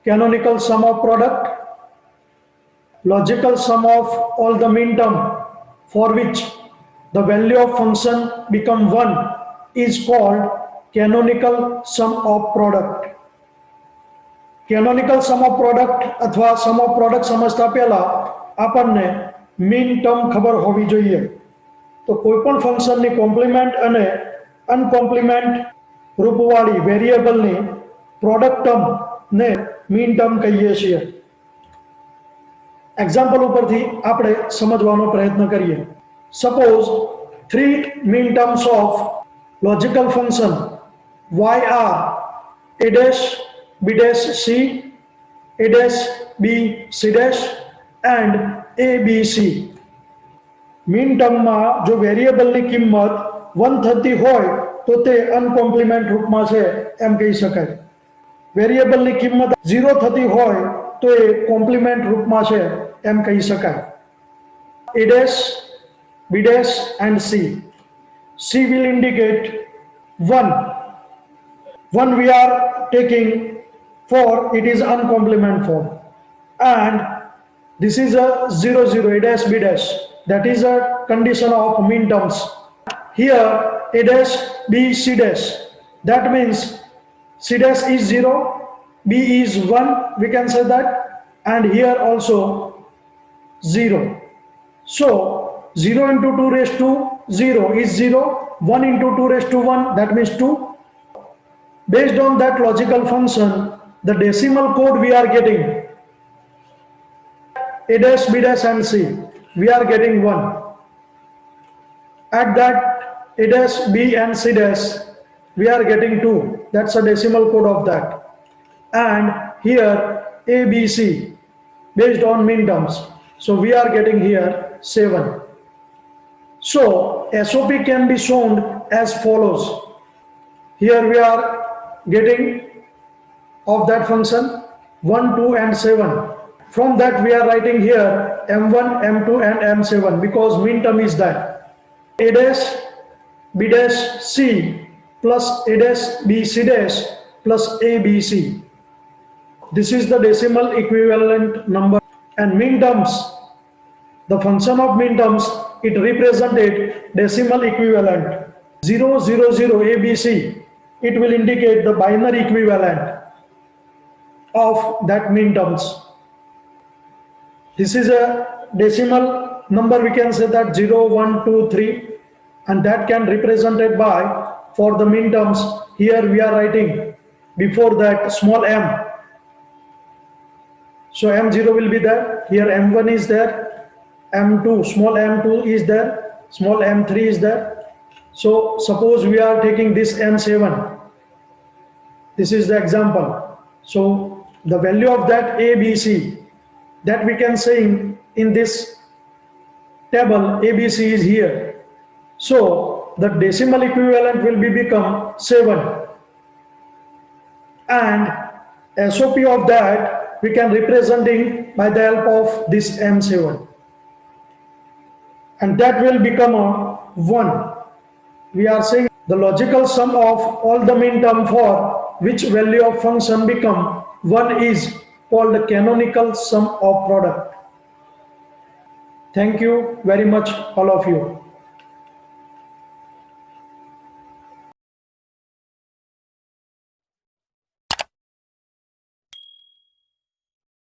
canonical sum of product, logical sum of all the minterm for which the value of function become 1 is called canonical sum of product. Canonical sum of product अथवा sum of product समझता पहला આપણને mean term ખબર હોવી જોઈએ. તો કોઈપણ ફંક્શનની કોમ્પ્લિમેન્ટ અને અનકોમ્પ્લિમેન્ટ રૂપવાળી વેરિયેબલની પ્રોડક્ટ ટર્મને મીન ટર્મ કહીએ છીએ. એક્ઝામ્પલ ઉપરથી આપણે સમજવાનો પ્રયત્ન કરીએ. Suppose 3 mean terms of logical function y are a dash b dash c, a dash b c dash and a b c. Mean ટર્મમાં જો વેરિયેબલની કિંમત 1 થતી હોય તો તે અનકોમ્પ્લિમેન્ટ રૂપમાં છે એમ કહી શકાય. વેરિયેબલની કિંમત 0 થતી હોય તો એ કોમ્પ્લિમેન્ટ રૂપમાં છે એમ કહી શકાય. a dash b dash and c. c will indicate 1. 1 we are taking for it is uncomplement form, and this is a 0 0 a dash b dash, that is a condition of min terms. Here a dash b c dash, that means c dash is 0, b is 1, we can say that, and here also 0. So 0 into 2 raised to 0 is 0, 1 into 2 raised to 1, that means 2. Based on that logical function, the decimal code we are getting a dash b dash and c, we are getting 1. At that a dash b and c dash, we are getting 2, that's a decimal code of that. And here a b c based on min terms, so we are getting here 7. So SOP can be shown as follows. Here we are getting of that function 1, 2 and 7. From that we are writing here m1, m2 and m7 because min term is that. A dash b dash c plus a dash b c dash plus a b c. This is the decimal equivalent number. And min terms, the function of min terms, it represented decimal equivalent. 0 0 0 a b c, it will indicate the binary equivalent of that min terms. This is a decimal number, we can say that 0 1 2 3, and that can represented by, for the min terms, here we are writing before that small m. So m0 will be there, here m1 is there, m2, small m2 is there, small m3 is there. So suppose we are taking this m7, this is the example. So the value of that a b c, that we can say in this table ABC is here. So the decimal equivalent will be become 7, and SOP of that we can representing by the help of this M7, and that will become a 1. We are saying the logical sum of all the min term for which value of function become 1 is called the canonical sum of product. Thank you very much all of you.